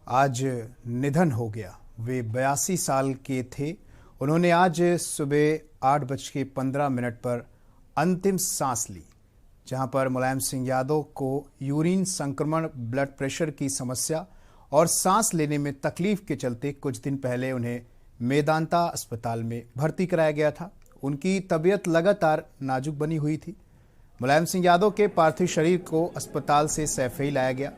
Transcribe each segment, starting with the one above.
आज निधन हो गया। वे 82 साल के थे। उन्होंने आज सुबह 8:15 पर अंतिम सांस ली, जहां पर मुलायम सिंह यादव को यूरिन संक्रमण, ब्लड प्रेशर की समस्या और सांस लेने में तकलीफ के चलते कुछ दिन पहले उन्हें मेदांता अस्पताल में भर्ती कराया गया था। उनकी तबीयत लगातार नाजुक बनी हुई थी। मुलायम सिंह यादव के पार्थिव शरीर को अस्पताल से सैफई लाया गया।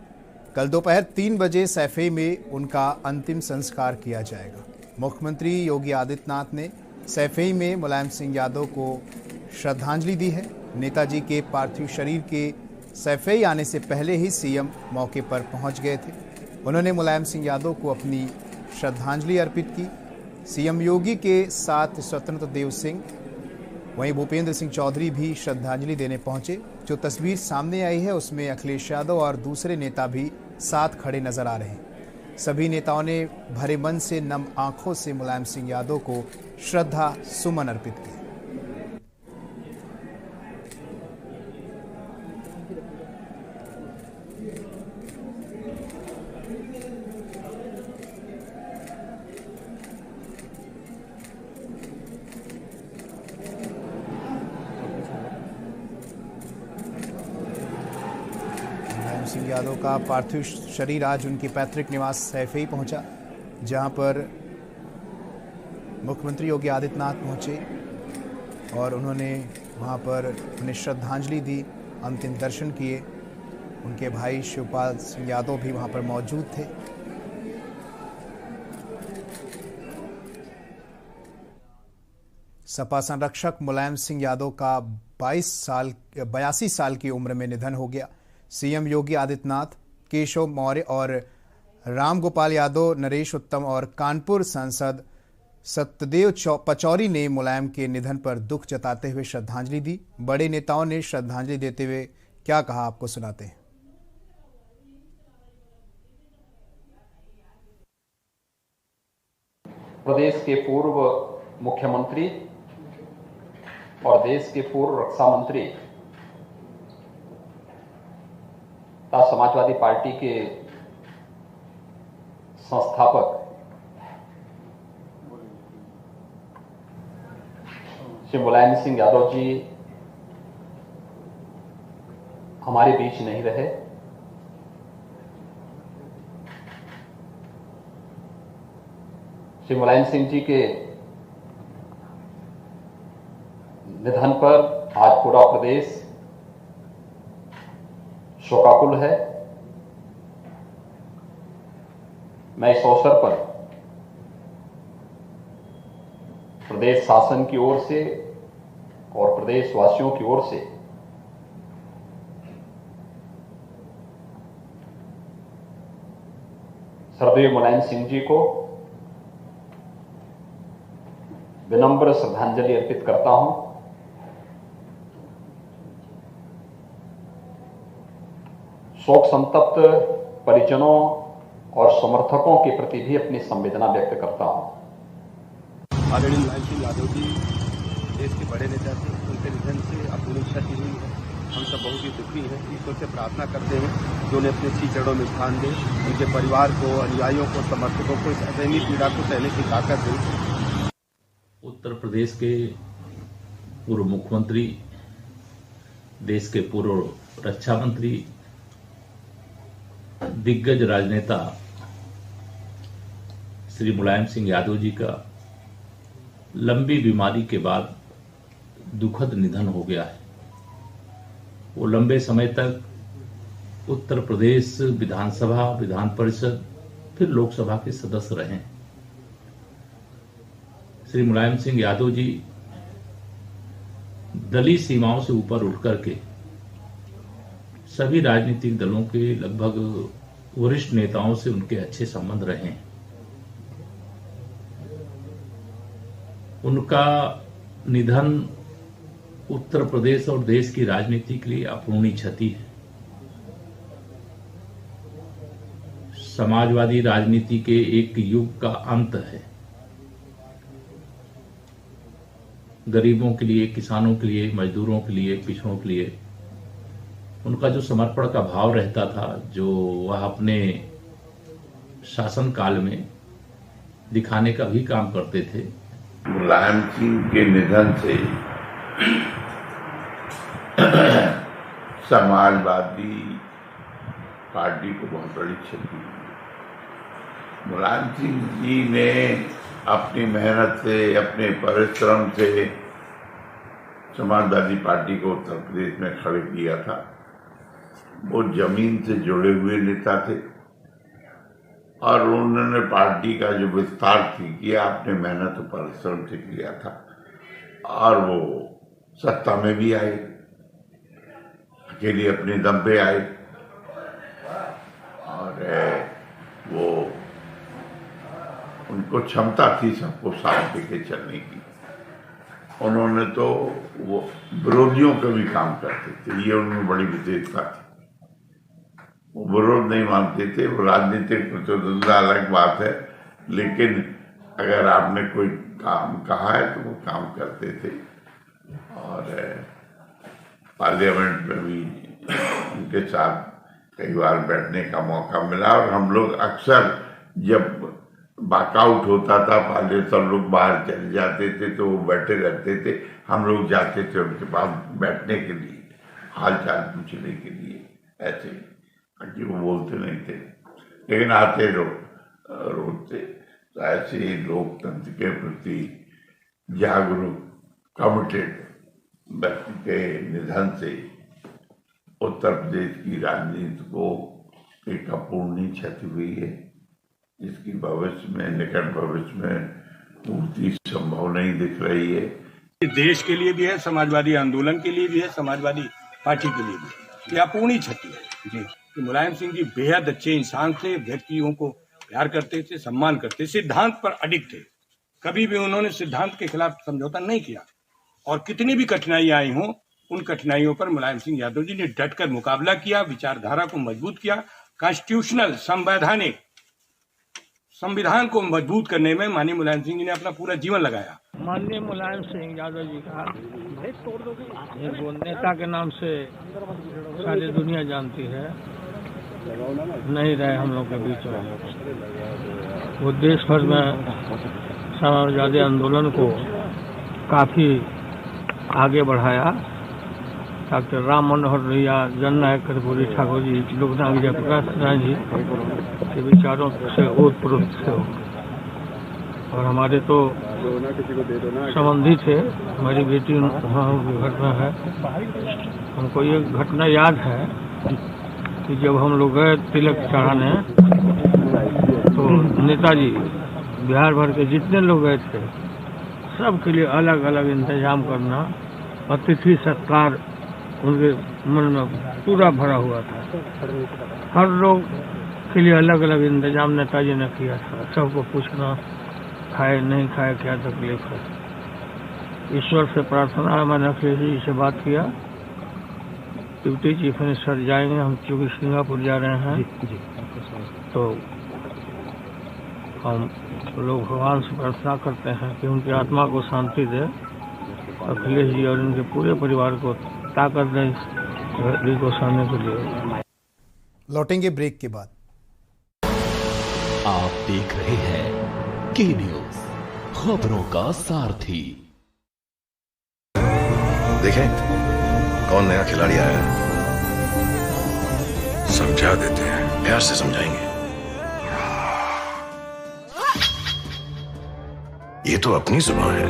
कल दोपहर 3 बजे सैफई में उनका अंतिम संस्कार किया जाएगा। मुख्यमंत्री योगी आदित्यनाथ ने सैफई में मुलायम सिंह यादव को श्रद्धांजलि दी है। नेताजी के पार्थिव शरीर के सैफई आने से पहले ही सीएम मौके पर पहुंच गए थे। उन्होंने मुलायम सिंह यादव को अपनी श्रद्धांजलि अर्पित की। सीएम योगी के साथ स्वतंत्र देव सिंह, वहीं भूपेंद्र सिंह चौधरी भी श्रद्धांजलि देने पहुंचे। जो तस्वीर सामने आई है उसमें अखिलेश यादव और दूसरे नेता भी साथ खड़े नजर आ रहे हैं। सभी नेताओं ने भरे मन से, नम आंखों से मुलायम सिंह यादव को श्रद्धा सुमन अर्पित किए। मुलायम सिंह यादव का पार्थिव शरीर आज उनके पैतृक निवास सैफई पहुंचा, जहां पर मुख्यमंत्री योगी आदित्यनाथ पहुंचे और उन्होंने वहां पर उन्हें श्रद्धांजलि दी, अंतिम दर्शन किए। उनके भाई शिवपाल सिंह यादव भी वहां पर मौजूद थे। सपा संरक्षक मुलायम सिंह यादव का 82 साल की उम्र में निधन हो गया। सीएम योगी आदित्यनाथ, केशव मौर्य और रामगोपाल यादव, नरेश उत्तम और कानपुर सांसद सत्यदेव पचौरी ने मुलायम के निधन पर दुख जताते हुए श्रद्धांजलि दी। बड़े नेताओं ने श्रद्धांजलि देते हुए क्या कहा, आपको सुनाते हैं। प्रदेश के पूर्व मुख्यमंत्री और देश के पूर्व रक्षा मंत्री तथा समाजवादी पार्टी के संस्थापक श्री मुलायम सिंह यादव जी हमारे बीच नहीं रहे। श्री मुलायम सिंह जी के निधन पर आज पूरा प्रदेश शोकाकुल है। मैं इस अवसर पर प्रदेश शासन की ओर से और प्रदेशवासियों की ओर से श्रद्धेय मुलायम सिंह जी को विनम्र श्रद्धांजलि अर्पित करता हूं। शोक संतप्त परिजनों और समर्थकों के प्रति भी अपनी संवेदना व्यक्त करता हूं। आदरणीय मुलायम सिंह यादव जी देश के बड़े नेता थे। उनके निधन से अपूर्व क्षति हुई है। हम सब बहुत ही दुखी हैं। ईश्वर से प्रार्थना करते हैं जो उन्हें अपने श्री चरणों में स्थान दे, उनके परिवार को, अनुयायियों को, समर्थकों को इस असहनीय पीड़ा को सहने की ताकत दे। उत्तर प्रदेश के पूर्व मुख्यमंत्री, देश के पूर्व रक्षा मंत्री, दिग्गज राजनेता श्री मुलायम सिंह यादव जी का लंबी बीमारी के बाद दुखद निधन हो गया है। वो लंबे समय तक उत्तर प्रदेश विधानसभा, विधान परिषद, फिर लोकसभा के सदस्य रहे। श्री मुलायम सिंह यादव जी दलीय सीमाओं से ऊपर उठ करके सभी राजनीतिक दलों के लगभग वरिष्ठ नेताओं से उनके अच्छे संबंध रहे हैं। उनका निधन उत्तर प्रदेश और देश की राजनीति के लिए अपूर्णीय क्षति है। समाजवादी राजनीति के एक युग का अंत है। गरीबों के लिए, किसानों के लिए, मजदूरों के लिए, पिछड़ों के लिए उनका जो समर्पण का भाव रहता था, जो वह अपने शासनकाल में दिखाने का भी काम करते थे। मुलायम सिंह के निधन से समाजवादी पार्टी को बहुत बड़ी क्षति हुई। मुलायम सिंह जी ने अपनी मेहनत से, अपने परिश्रम से समाजवादी पार्टी को उत्तर प्रदेश में खड़े किया था। वो जमीन से जुड़े हुए नेता थे और उन्होंने पार्टी का जो विस्तार किया अपने मेहनत और परिश्रम से किया था और वो सत्ता में भी आए, अकेले अपने दम पे आए और वो उनको क्षमता थी सबको साथ लेके चलने की। उन्होंने तो वो विरोधियों का भी काम करते थे, ये उनमें बड़ी विशेषता थी। वो विरोध नहीं मानते थे, वो राजनीतिक प्रतिद्वंद्विता अलग बात है, लेकिन अगर आपने कोई काम कहा है तो वो काम करते थे। और पार्लियामेंट में भी उनके साथ कई बार बैठने का मौका मिला और हम लोग अक्सर जब वॉकआउट होता था पार्लियामेंट, सब लोग बाहर चले जाते थे तो वो बैठे रहते थे, हम लोग जाते थे उनके पास बैठने के लिए, हाल चाल पूछने के लिए, ऐसे कि वो बोलते नहीं थे लेकिन आते रोज थे। तो ऐसे ही लोकतंत्र के प्रति जागरूक कमिटेड व्यक्ति के निधन से उत्तर प्रदेश की राजनीति को एक अपूर्णीय क्षति हुई है, जिसकी भविष्य में, निकट भविष्य में पूर्ति संभव नहीं दिख रही है। देश के लिए भी है, समाजवादी आंदोलन के लिए भी है, समाजवादी पार्टी के लिए भी है। ये अपूर्णीय क्षति है जी। तो मुलायम सिंह जी बेहद अच्छे इंसान थे, व्यक्तियों को प्यार करते थे, सम्मान करते, सिद्धांत पर अडिग थे। कभी भी उन्होंने सिद्धांत के खिलाफ समझौता नहीं किया और कितनी भी कठिनाइयां आई हों, उन कठिनाइयों पर मुलायम सिंह यादव जी ने डटकर मुकाबला किया, विचारधारा को मजबूत किया। कॉन्स्टिट्यूशनल संवैधानिक संविधान को मजबूत करने में माननीय मुलायम सिंह जी ने अपना पूरा जीवन लगाया। माननीय मुलायम सिंह यादव जी का वो नेता के नाम से सारी दुनिया जानती है, नहीं रहे हम लोग के बीच में। वो देश भर में समाजवादी आंदोलन को काफी आगे बढ़ाया। डॉक्टर राम मनोहर लोहिया, जननायक कर्पूरी ठाकुर जी, लोकनायक जयप्रकाश नारायण जी के विचारों से ओतप्रोत थे और हमारे तो संबंधी थे। हमारी बेटी वहाँ घटना है, हमको ये घटना याद है कि जब हम लोग गए तिलक चढ़ाने तो नेताजी बिहार भर के जितने लोग गए थे सबके लिए अलग अलग इंतजाम करना, अतिथि सत्कार उनके मन में पूरा भरा हुआ था। हर लोग के लिए अलग अलग इंतजाम नेताजी ने किया था। सबको पूछना खाए नहीं खाए क्या तकलीफ है। ईश्वर से प्रार्थना, मैंने अखिलेश जी से बात किया, डिप्टी चीफ मिनिस्टर जाएंगे, हम चूँकि सिंगापुर जा रहे हैं तो हम लोग भगवान से प्रार्थना करते हैं कि उनकी आत्मा को शांति दे, अखिलेश जी और उनके पूरे परिवार को ताकत दें को सहने के लिए। लौटेंगे ब्रेक के बाद। आप देख रहे हैं के न्यूज, खबरों का सारथी। देखें कौन नया खिलाड़ी आया है, समझा देते हैं, प्यार से समझाएंगे। ये तो अपनी जुबान है।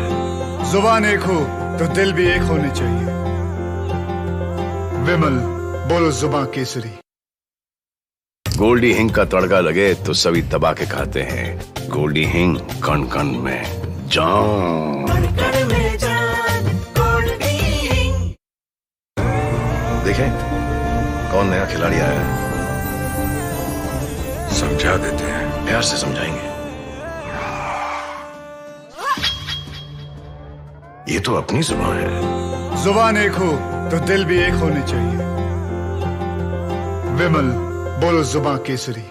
जुबान एक हो तो दिल भी एक होने चाहिए। विमल, बोलो जुबान केसरी। गोल्डी हिंग का तड़का लगे तो सभी दबा के खाते हैं। गोल्डी हिंग, कण कण में जान। देखें कौन नया खिलाड़ी आया है, समझा देते हैं, प्यार से समझाएंगे। ये तो अपनी जुबान है। जुबान एक हो तो दिल भी एक होने चाहिए। विमल, बोलो जुबान केसरी।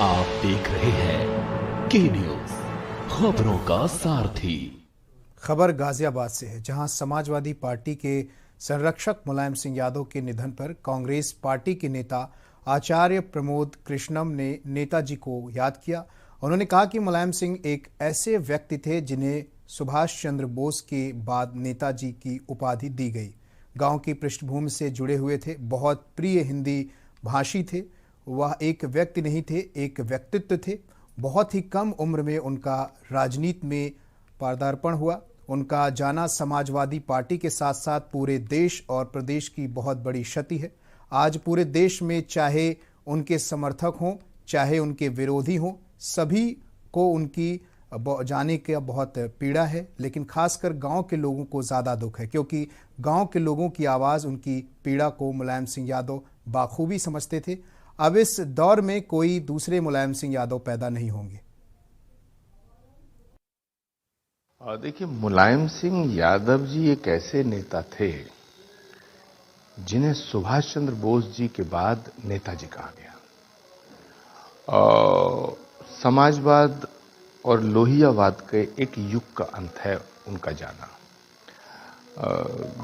आप देख रहे हैं के न्यूज, खबरों का सारथी। खबर गाजियाबाद से है, जहां समाजवादी पार्टी के संरक्षक मुलायम सिंह यादव के निधन पर कांग्रेस पार्टी के नेता आचार्य प्रमोद कृष्णम ने नेताजी को याद किया। उन्होंने कहा कि मुलायम सिंह एक ऐसे व्यक्ति थे जिन्हें सुभाष चंद्र बोस के बाद नेताजी की उपाधि दी गई। गांव की पृष्ठभूमि से जुड़े हुए थे, बहुत प्रिय हिंदी भाषी थे। वह एक व्यक्ति नहीं थे, एक व्यक्तित्व थे। बहुत ही कम उम्र में उनका राजनीति में पदार्पण हुआ। उनका जाना समाजवादी पार्टी के साथ साथ पूरे देश और प्रदेश की बहुत बड़ी क्षति है। आज पूरे देश में चाहे उनके समर्थक हों चाहे उनके विरोधी हों, सभी को उनकी जाने का बहुत पीड़ा है। लेकिन खासकर गांव के लोगों को ज़्यादा दुख है, क्योंकि गांव के लोगों की आवाज़, उनकी पीड़ा को मुलायम सिंह यादव बाखूबी समझते थे। अब इस दौर में कोई दूसरे मुलायम सिंह यादव पैदा नहीं होंगे। देखिए, मुलायम सिंह यादव जी एक ऐसे नेता थे जिन्हें सुभाष चंद्र बोस जी के बाद नेताजी कहा गया। समाजवाद और लोहियावाद के एक युग का अंत है उनका जाना।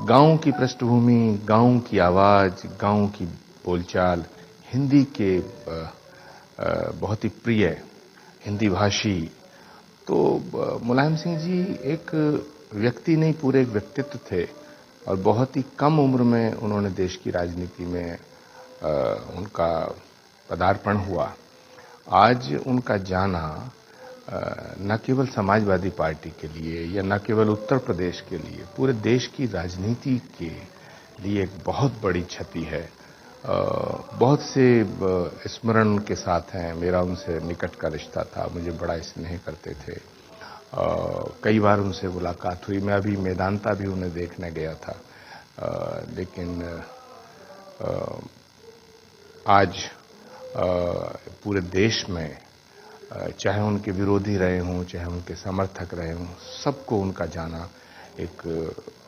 गांव की पृष्ठभूमि, गांव की आवाज, गांव की बोलचाल, हिंदी के बहुत ही प्रिय हिंदी भाषी। तो मुलायम सिंह जी एक व्यक्ति नहीं, पूरे एक व्यक्तित्व थे और बहुत ही कम उम्र में उन्होंने देश की राजनीति में उनका पदार्पण हुआ। आज उनका जाना न केवल समाजवादी पार्टी के लिए या न केवल उत्तर प्रदेश के लिए, पूरे देश की राजनीति के लिए एक बहुत बड़ी क्षति है। बहुत से स्मरण के साथ हैं। मेरा उनसे निकट का रिश्ता था, मुझे बड़ा स्नेह करते थे। कई बार उनसे मुलाकात हुई। मैं अभी मेदांता भी उन्हें देखने गया था। लेकिन आज पूरे देश में चाहे उनके विरोधी रहे हों, चाहे उनके समर्थक रहे हों, सबको उनका जाना एक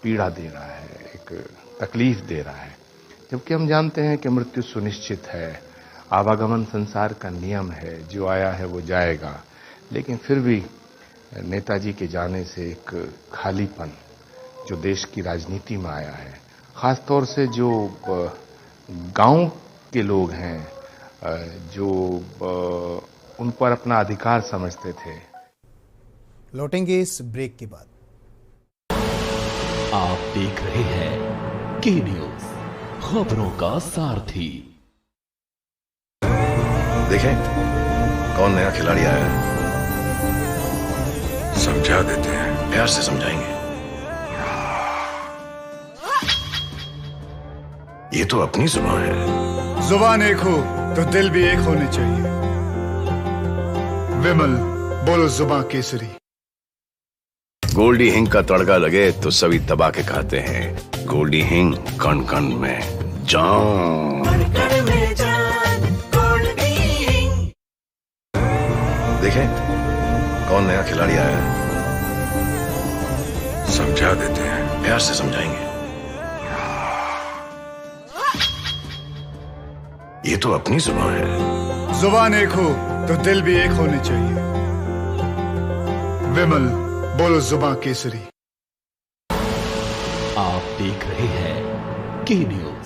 पीड़ा दे रहा है, एक तकलीफ दे रहा है। जबकि हम जानते हैं कि मृत्यु सुनिश्चित है, आवागमन संसार का नियम है, जो आया है वो जाएगा। लेकिन फिर भी नेताजी के जाने से एक खालीपन जो देश की राजनीति में आया है, खासतौर से जो गांव के लोग हैं, जो उन पर अपना अधिकार समझते थे। लौटेंगे इस ब्रेक के बाद। आप देख रहे हैं के न्यूज, खबरों का सारथी। देखें कौन नया खिलाड़ी आया है। समझा देते हैं, प्यार से समझाएंगे। ये तो अपनी जुबान है। जुबान एक हो तो दिल भी एक होने चाहिए। विमल बोलो जुबान केसरी। गोल्डी हिंग का तड़का लगे तो सभी दबा के खाते हैं। गोल्डी हिंग, कण कण में जान। देखें कौन नया खिलाड़ी आया है। समझा देते हैं, प्यार से समझाएंगे। ये तो अपनी जुबान है। जुबान एक हो तो दिल भी एक होने चाहिए। विमल बोलो जुबान केसरी। आप देख रहे हैं के न्यूज,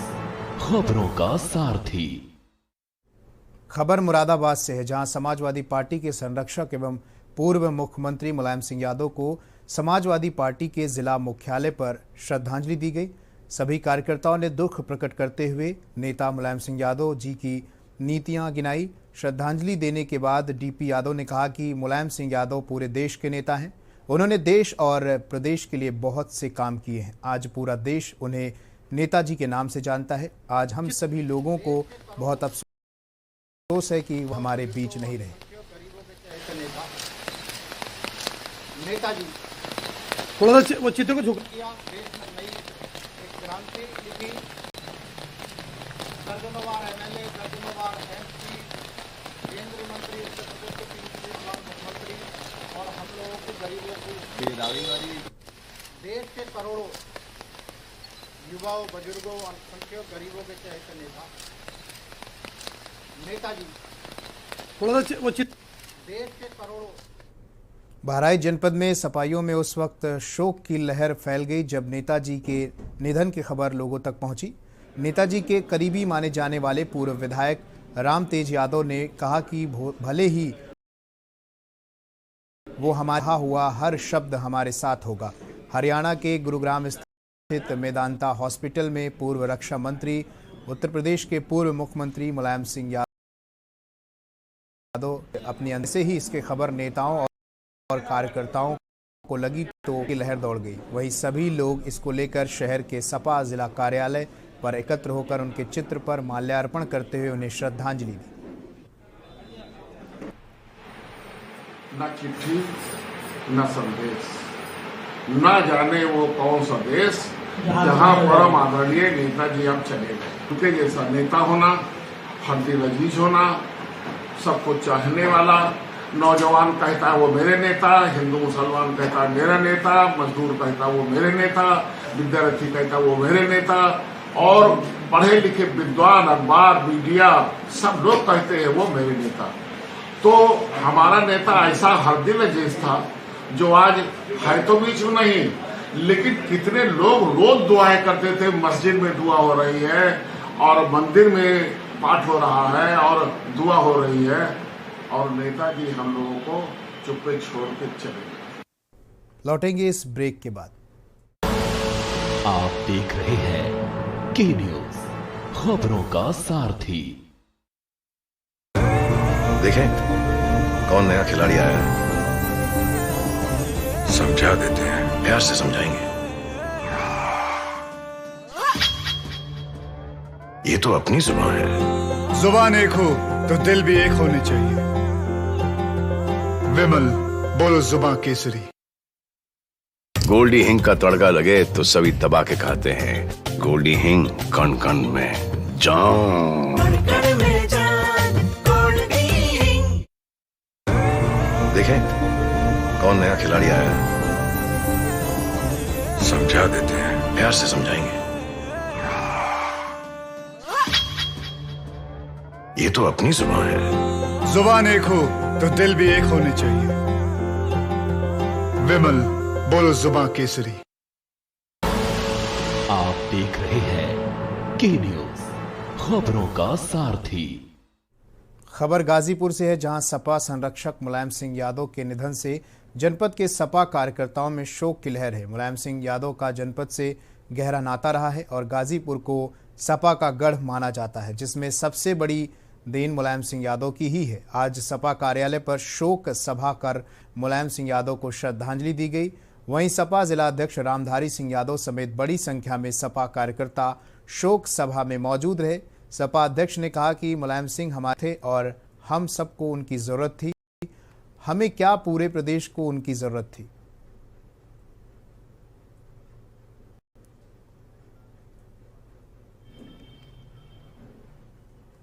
खबरों का सारथी। खबर मुरादाबाद से है, जहां समाजवादी पार्टी के संरक्षक एवं पूर्व मुख्यमंत्री मुलायम सिंह यादव को समाजवादी पार्टी के जिला मुख्यालय पर श्रद्धांजलि दी गई। सभी कार्यकर्ताओं ने दुख प्रकट करते हुए नेता मुलायम सिंह यादव जी की नीतियां गिनाई। श्रद्धांजलि देने के बाद डीपी यादव ने कहा कि मुलायम सिंह यादव पूरे देश के नेता हैं। उन्होंने देश और प्रदेश के लिए बहुत से काम किए हैं। आज पूरा देश उन्हें नेताजी के नाम से जानता है। आज हम सभी लोगों को बहुत अफसोस है कि वो हमारे बीच नहीं रहे। नेताजी थोड़ा सा वो चित्र को झुका। दर्जनों एमएलए, दर्जनों एमपी, केंद्रीय मंत्री, उत्तर प्रदेश के 3 बार मुख्यमंत्री और हम लोगों को गरीबों को देश के करोड़ों युवाओं, बुजुर्गों, अल्पसंख्यक गरीबों के चहेते नेता नेताजी थोड़ा सा वो चित्र। देश के करोड़ों। बहराइच जनपद में सपाइयों में उस वक्त शोक की लहर फैल गई जब नेताजी के निधन की खबर लोगों तक पहुंची। नेताजी के करीबी माने जाने वाले पूर्व विधायक रामतेज यादव ने कहा कि भले ही वो हमारा हुआ हर शब्द हमारे साथ होगा। हरियाणा के गुरुग्राम स्थित मेदांता हॉस्पिटल में पूर्व रक्षा मंत्री, उत्तर प्रदेश के पूर्व मुख्यमंत्री मुलायम सिंह यादव अपनी अंदर से ही इसके खबर नेताओं और कार्यकर्ताओं को लगी तो की लहर दौड़ गई। वहीं सभी लोग इसको लेकर शहर के सपा जिला कार्यालय पर एकत्र होकर उनके चित्र पर माल्यार्पण करते हुए उन्हें श्रद्धांजलि दी। न चिट्ठी न संदेश, न जाने वो कौन सा देश जहां परम आदरणीय नेताजी अब चले गए। उनके जैसा नेता होना, हर दिल अजीज होना, सबको चाहने वाला, नौजवान कहता है वो मेरे नेता, हिंदू मुसलमान कहता है मेरा नेता, मजदूर कहता है वो मेरे नेता, विद्यार्थी कहता है वो मेरे नेता, और पढ़े लिखे विद्वान, अखबार, मीडिया सब लोग कहते हैं वो मेरे नेता। तो हमारा नेता ऐसा हर दिल अजीज था जो आज है तो बीच में नहीं, लेकिन कितने लोग रोज दुआएं करते थे। मस्जिद में दुआ हो रही है और मंदिर में पाठ हो रहा है और दुआ हो रही है, और नेताजी हम लोगों को चुप्पे छोड़ के चले गए। लौटेंगे इस ब्रेक के बाद। आप देख रहे हैं के न्यूज, खबरों का सारथी। देखें कौन नया खिलाड़ी आया है, समझा देते हैं, प्यार से समझाएंगे। ये तो अपनी जुबान है। जुबान एक हो तो दिल भी एक होने चाहिए। विमल, बोलो जुबान केसरी। गोल्डी हिंग का तड़का लगे तो सभी दबा के खाते हैं। गोल्डी हिंग, कण कण में जान। देखें कौन नया खिलाड़ी आया है, समझा देते हैं, प्यार से समझाएंगे। ये तो अपनी जुबान है। जुबान एक हो तो दिल भी एक होने चाहिए। विमल, बोलो जुबान केसरी। आप देख रहे हैं के न्यूज, खबरों का सारथी। खबर गाजीपुर से है, जहां सपा संरक्षक मुलायम सिंह यादव के निधन से जनपद के सपा कार्यकर्ताओं में शोक की लहर है। मुलायम सिंह यादव का जनपद से गहरा नाता रहा है और गाजीपुर को सपा का गढ़ माना जाता है, जिसमें सबसे बड़ी देन मुलायम सिंह यादव की ही है। आज सपा कार्यालय पर शोक सभा कर मुलायम सिंह यादव को श्रद्धांजलि दी गई। वहीं सपा जिला अध्यक्ष रामधारी सिंह यादव समेत बड़ी संख्या में सपा कार्यकर्ता शोक सभा में मौजूद रहे। सपा अध्यक्ष ने कहा कि मुलायम सिंह हमारे थे और हम सबको उनकी जरूरत थी, हमें क्या पूरे प्रदेश को उनकी जरूरत थी।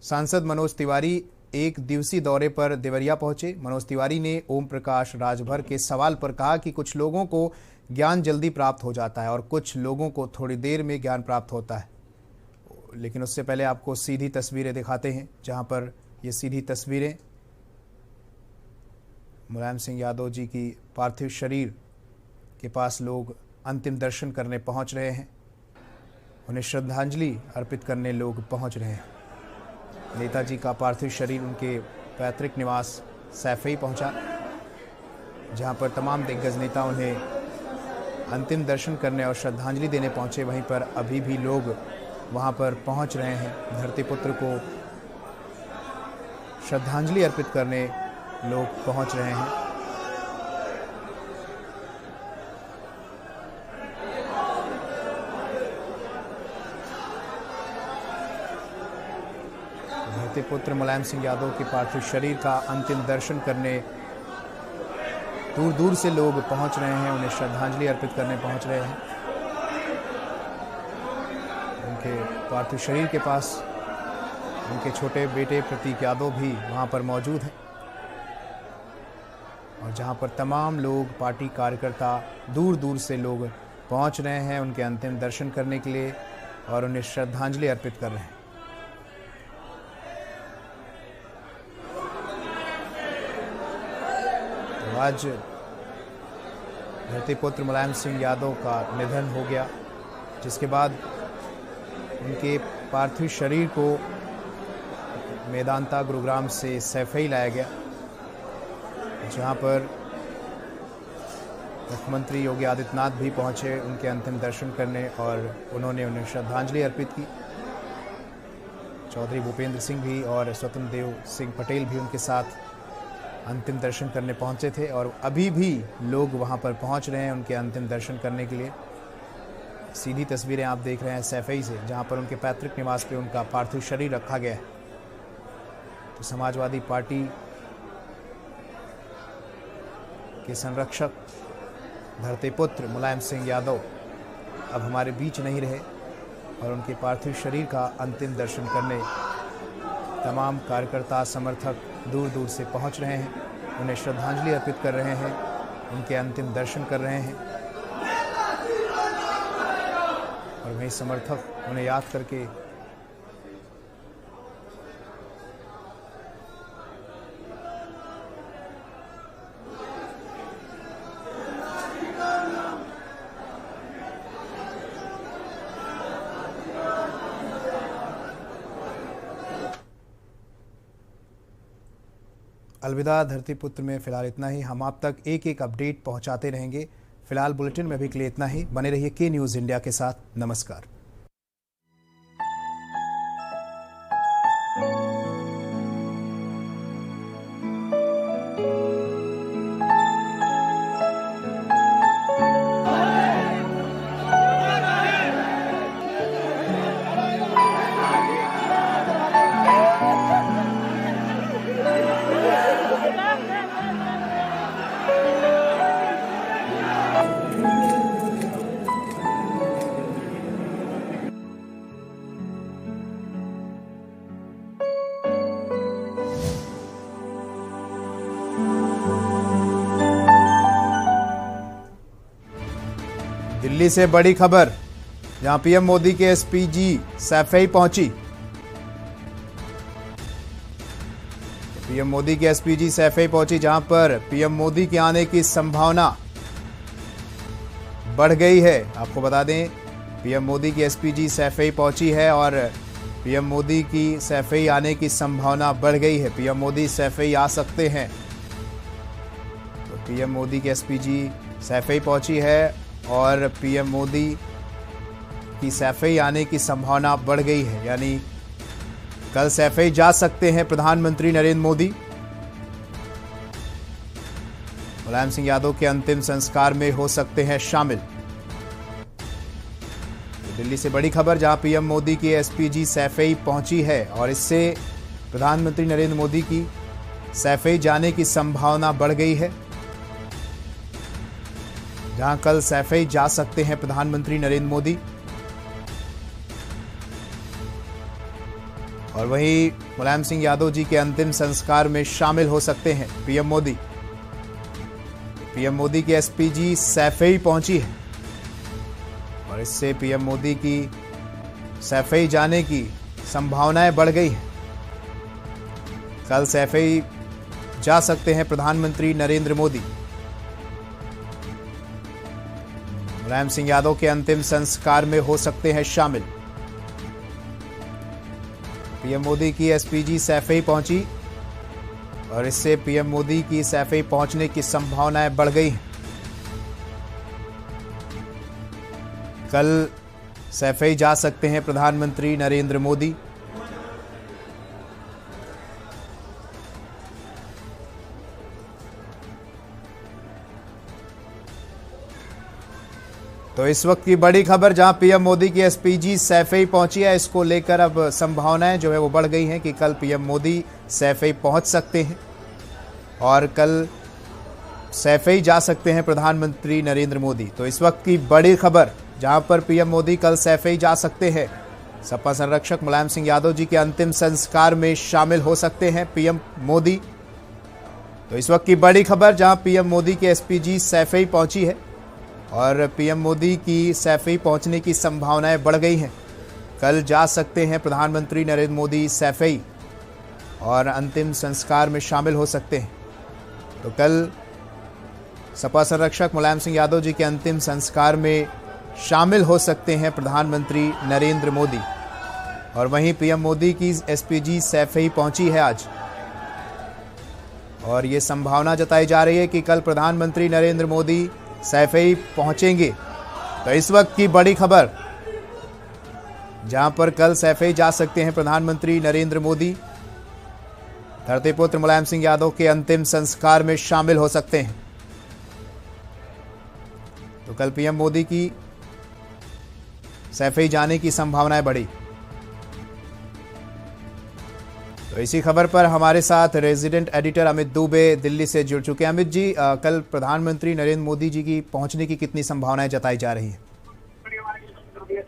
सांसद मनोज तिवारी एक दिवसीय दौरे पर देवरिया पहुंचे। मनोज तिवारी ने ओम प्रकाश राजभर के सवाल पर कहा कि कुछ लोगों को ज्ञान जल्दी प्राप्त हो जाता है और कुछ लोगों को थोड़ी देर में ज्ञान प्राप्त होता है। लेकिन उससे पहले आपको सीधी तस्वीरें दिखाते हैं, जहां पर ये सीधी तस्वीरें मुलायम सिंह यादव जी की पार्थिव शरीर के पास लोग अंतिम दर्शन करने पहुंच रहे हैं, उन्हें श्रद्धांजलि अर्पित करने लोग पहुंच रहे हैं। नेताजी का पार्थिव शरीर उनके पैतृक निवास सैफई पहुंचा, जहां पर तमाम दिग्गज नेता उन्हें अंतिम दर्शन करने और श्रद्धांजलि देने पहुंचे। वहीं पर अभी भी लोग वहां पर पहुंच रहे हैं, धरती पुत्र को श्रद्धांजलि अर्पित करने लोग पहुंच रहे हैं। धरती पुत्र मुलायम सिंह यादव के पार्थिव शरीर का अंतिम दर्शन करने दूर दूर से लोग पहुंच रहे हैं, उन्हें श्रद्धांजलि अर्पित करने पहुंच रहे हैं। उनके पार्थिव शरीर के पास उनके छोटे बेटे प्रतीक यादव भी वहां पर मौजूद हैं, और जहां पर तमाम लोग पार्टी कार्यकर्ता दूर दूर से लोग पहुंच रहे हैं उनके अंतिम दर्शन करने के लिए और उन्हें श्रद्धांजलि अर्पित कर रहे हैं। तो आज धरती पुत्र मुलायम सिंह यादव का निधन हो गया, जिसके बाद उनके पार्थिव शरीर को मेदांता गुरुग्राम से सैफई लाया गया, जहां पर मुख्यमंत्री योगी आदित्यनाथ भी पहुंचे उनके अंतिम दर्शन करने और उन्होंने उन्हें श्रद्धांजलि अर्पित की। चौधरी भूपेंद्र सिंह भी और स्वतंत्र देव सिंह पटेल भी उनके साथ अंतिम दर्शन करने पहुंचे थे और अभी भी लोग वहां पर पहुंच रहे हैं उनके अंतिम दर्शन करने के लिए। सीधी तस्वीरें आप देख रहे हैं सैफई से, जहां पर उनके पैतृक निवास पे उनका पार्थिव शरीर रखा गया है। तो समाजवादी पार्टी के संरक्षक धरती पुत्र मुलायम सिंह यादव अब हमारे बीच नहीं रहे और उनके पार्थिव शरीर का अंतिम दर्शन करने तमाम कार्यकर्ता समर्थक दूर दूर से पहुंच रहे हैं, उन्हें श्रद्धांजलि अर्पित कर रहे हैं, उनके अंतिम दर्शन कर रहे हैं और वहीं समर्थक उन्हें याद करके अलविदा धरती पुत्र में फिलहाल इतना ही। हम आप तक एक एक अपडेट पहुंचाते रहेंगे। फिलहाल बुलेटिन में अभी के लिए इतना ही। बने रहिए के न्यूज़ इंडिया के साथ। नमस्कार। दिल्ली से बड़ी खबर, जहां पीएम मोदी के एसपीजी सैफई पहुंची। पीएम मोदी की एसपीजी सैफई पहुंची, जहां पर पीएम मोदी के आने की संभावना बढ़ गई है। आपको बता दें, पीएम मोदी की एसपीजी सैफई पहुंची है और पीएम मोदी की सैफई आने की संभावना बढ़ गई है। पीएम मोदी सैफई आ सकते हैं। तो पीएम मोदी की एसपीजी सैफई पहुंची है और पीएम मोदी की सैफई आने की संभावना बढ़ गई है, यानी कल सैफई जा सकते हैं प्रधानमंत्री नरेंद्र मोदी। मुलायम सिंह यादव के अंतिम संस्कार में हो सकते हैं शामिल। तो दिल्ली से बड़ी खबर, जहां पीएम मोदी की एसपीजी सैफई पहुंची है और इससे प्रधानमंत्री नरेंद्र मोदी की सैफई जाने की संभावना बढ़ गई है। जहां कल सैफई जा सकते हैं प्रधानमंत्री नरेंद्र मोदी और वहीं मुलायम सिंह यादव जी के अंतिम संस्कार में शामिल हो सकते हैं पीएम मोदी। पीएम मोदी की एसपीजी सैफई पहुंची है और इससे पीएम मोदी की सैफई जाने की संभावनाएं बढ़ गई हैं। कल सैफई जा सकते हैं प्रधानमंत्री नरेंद्र मोदी। मुलायम सिंह यादव के अंतिम संस्कार में हो सकते हैं शामिल। पीएम मोदी की एसपीजी सैफई पहुंची और इससे पीएम मोदी की सैफई पहुंचने की संभावनाएं बढ़ गई हैं। कल सैफई जा सकते हैं प्रधानमंत्री नरेंद्र मोदी। तो इस वक्त की बड़ी खबर, जहां पीएम मोदी की एसपीजी सैफई पहुंची है, इसको लेकर अब संभावनाएं जो है वो बढ़ गई हैं कि कल पीएम मोदी सैफई पहुंच सकते हैं और कल सैफई जा सकते हैं प्रधानमंत्री नरेंद्र मोदी। तो इस वक्त की बड़ी खबर, जहां पर पीएम मोदी कल सैफई जा सकते हैं। सपा संरक्षक मुलायम सिंह यादव जी के अंतिम संस्कार में शामिल हो सकते हैं पीएम मोदी। तो इस वक्त की बड़ी खबर, जहां पीएम मोदी की एसपीजी सैफई पहुंची है और पीएम मोदी की सैफई पहुंचने की संभावनाएं बढ़ गई हैं। कल जा सकते हैं प्रधानमंत्री नरेंद्र मोदी सैफई और अंतिम संस्कार में शामिल हो सकते हैं। तो कल सपा संरक्षक मुलायम सिंह यादव जी के अंतिम संस्कार में शामिल हो सकते हैं प्रधानमंत्री नरेंद्र मोदी। और वहीं पीएम मोदी की एसपीजी सैफई पहुंची है आज, और ये संभावना जताई जा रही है कि कल प्रधानमंत्री नरेंद्र मोदी सैफई पहुंचेंगे। तो इस वक्त की बड़ी खबर, जहां पर कल सैफई जा सकते हैं प्रधानमंत्री नरेंद्र मोदी, धरतीपुत्र मुलायम सिंह यादव के अंतिम संस्कार में शामिल हो सकते हैं। तो कल पीएम मोदी की सैफई जाने की संभावनाएं बढ़ी। तो इसी खबर पर हमारे साथ रेजिडेंट एडिटर अमित दुबे दिल्ली से जुड़ चुके हैं। अमित जी, कल प्रधानमंत्री नरेंद्र मोदी जी की पहुंचने की कितनी संभावनाएं जताई जा रही है?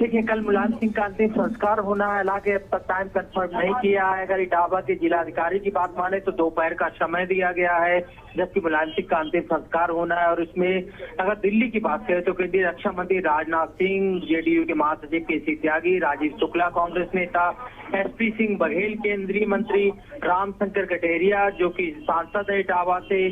देखिए, कल मुलायम सिंह का अंतिम संस्कार होना है, हालांकि अब तक टाइम कंफर्म नहीं किया है। अगर इटावा के जिलाधिकारी की बात माने तो दोपहर का समय दिया गया है, जबकि मुलायम सिंह का अंतिम संस्कार होना है। और इसमें अगर दिल्ली की बात करें तो केंद्रीय रक्षा मंत्री राजनाथ सिंह, जेडीयू के महासचिव केसी त्यागी, राजीव शुक्ला कांग्रेस नेता, एसपी सिंह बघेल केंद्रीय मंत्री, रामशंकर कटेरिया जो कि सांसद है इटावा से,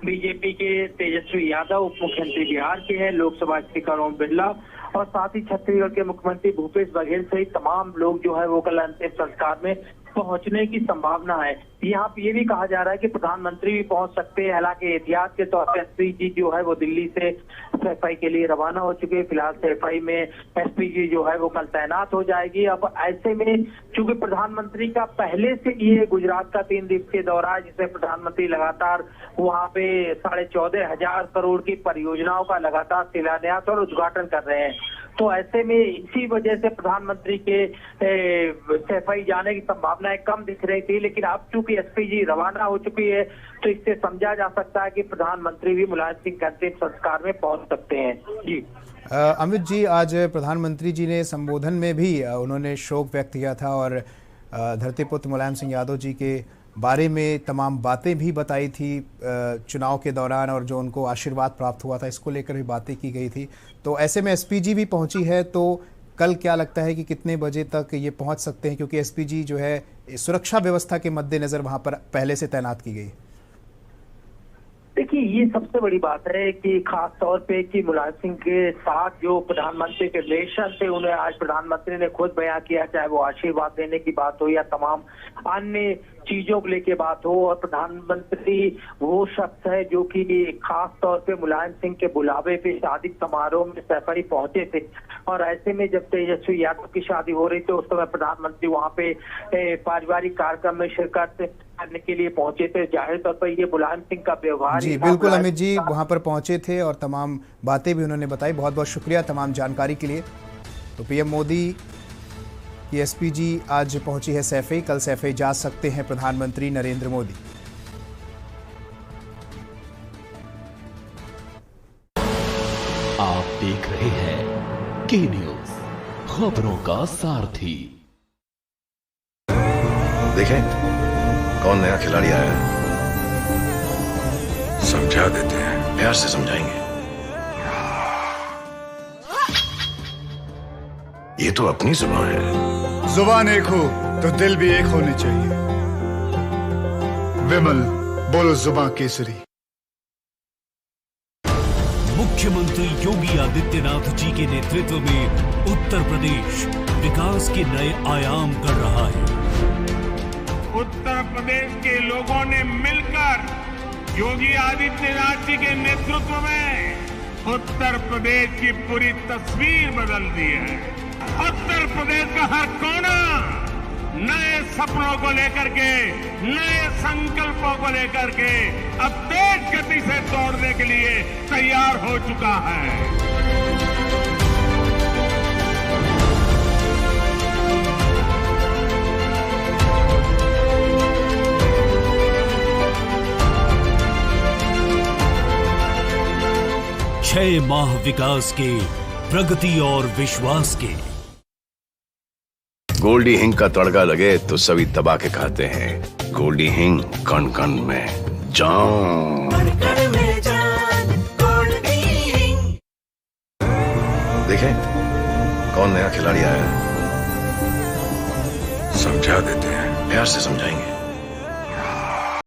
बीजेपी के तेजस्वी यादव उप मुख्यमंत्री बिहार के हैं, लोकसभा स्पीकर ओम बिरला और साथ ही छत्तीसगढ़ के मुख्यमंत्री भूपेश बघेल सहित तमाम लोग जो है वो कल अंतिम संस्कार में पहुंचने की संभावना है। यहाँ पे ये भी कहा जा रहा है कि प्रधानमंत्री भी पहुंच सकते हैं। हालांकि एहतियात के तौर पर एसपीजी जो है वो दिल्ली से सैफई के लिए रवाना हो चुके हैं। फिलहाल सैफई में एसपीजी जो है वो कल तैनात हो जाएगी। अब ऐसे में चूंकि प्रधानमंत्री का पहले से ये गुजरात का 3 दिवसीय दौरा है, जिसमें प्रधानमंत्री लगातार वहाँ पे 14,500 करोड़ की परियोजनाओं का लगातार शिलान्यास और उद्घाटन कर रहे हैं। तो ऐसे में इसी वजह से प्रधानमंत्री के सैफई जाने की संभावनाएं कम दिख रही थी, लेकिन अब चूंकि एसपीजी रवाना हो चुकी है तो इससे समझा जा सकता है कि प्रधानमंत्री भी मुलायम सिंह के अंतिम संस्कार में पहुंच सकते हैं। जी अमित जी, आज प्रधानमंत्री जी ने संबोधन में भी उन्होंने शोक व्यक्त किया था और धरतीपुत्र मुलायम सिंह यादव जी के बारे में तमाम बातें भी बताई थी चुनाव के दौरान, और जो उनको आशीर्वाद प्राप्त हुआ था इसको लेकर भी बातें की गई थी। तो ऐसे में एसपीजी भी पहुंची है, तो कल क्या लगता है कि कितने बजे तक ये पहुंच सकते हैं, क्योंकि एसपीजी जो है सुरक्षा व्यवस्था के मद्देनजर वहां पर पहले से तैनात की गई? देखिए, ये सबसे बड़ी बात है कि खास तौर पे कि मुलायम सिंह के साथ जो प्रधानमंत्री के रिलेशन थे उन्हें आज प्रधानमंत्री ने खुद बयां किया, चाहे वो आशीर्वाद देने की बात हो या तमाम अन्य चीजों को लेके बात हो। और प्रधानमंत्री वो शख्स है जो कि खास तौर पे मुलायम सिंह के बुलावे पे शादी समारोह में सैफई पहुंचे थे, और ऐसे में जब तेजस्वी यादव की शादी हो रही थी उस समय प्रधानमंत्री वहाँ पे पारिवारिक कार्यक्रम में शिरकत करने के लिए पहुंचे थे। जाहिर तौर पर ये मुलायम सिंह का व्यवहार जी बिल्कुल अमित जी वहां पर पहुंचे थे और तमाम बातें भी उन्होंने बताई। बहुत बहुत शुक्रिया तमाम जानकारी के लिए। तो पीएम मोदी की एसपीजी आज पहुंची है सैफई, कल सैफई जा सकते हैं प्रधानमंत्री नरेंद्र मोदी। आप देख रहे हैं के न्यूज, खबरों का सारथी। देखें कौन नया खिलाड़ी आया है, समझा देते हैं, प्यार से समझाएंगे। ये तो अपनी जुबान है। जुबान एक हो तो दिल भी एक होने चाहिए। विमल बोलो जुबान केसरी। मुख्यमंत्री योगी आदित्यनाथ जी के नेतृत्व में उत्तर प्रदेश विकास के नए आयाम गढ़ रहा है। उत्तर प्रदेश के लोगों ने मिलकर योगी आदित्यनाथ जी के नेतृत्व में उत्तर प्रदेश की पूरी तस्वीर बदल दी है। उत्तर प्रदेश का हर कोना नए सपनों को लेकर के, नए संकल्पों को लेकर के अब तेज गति से दौड़ने के लिए तैयार हो चुका है। छह माह विकास के, प्रगति और विश्वास के। गोल्डी हिंग का तड़का लगे तो सभी दबा के खाते हैं। गोल्डी हिंग कण कण में जान। देखें कौन नया खिलाड़ी आया है, समझा देते हैं, प्यार से समझाएंगे।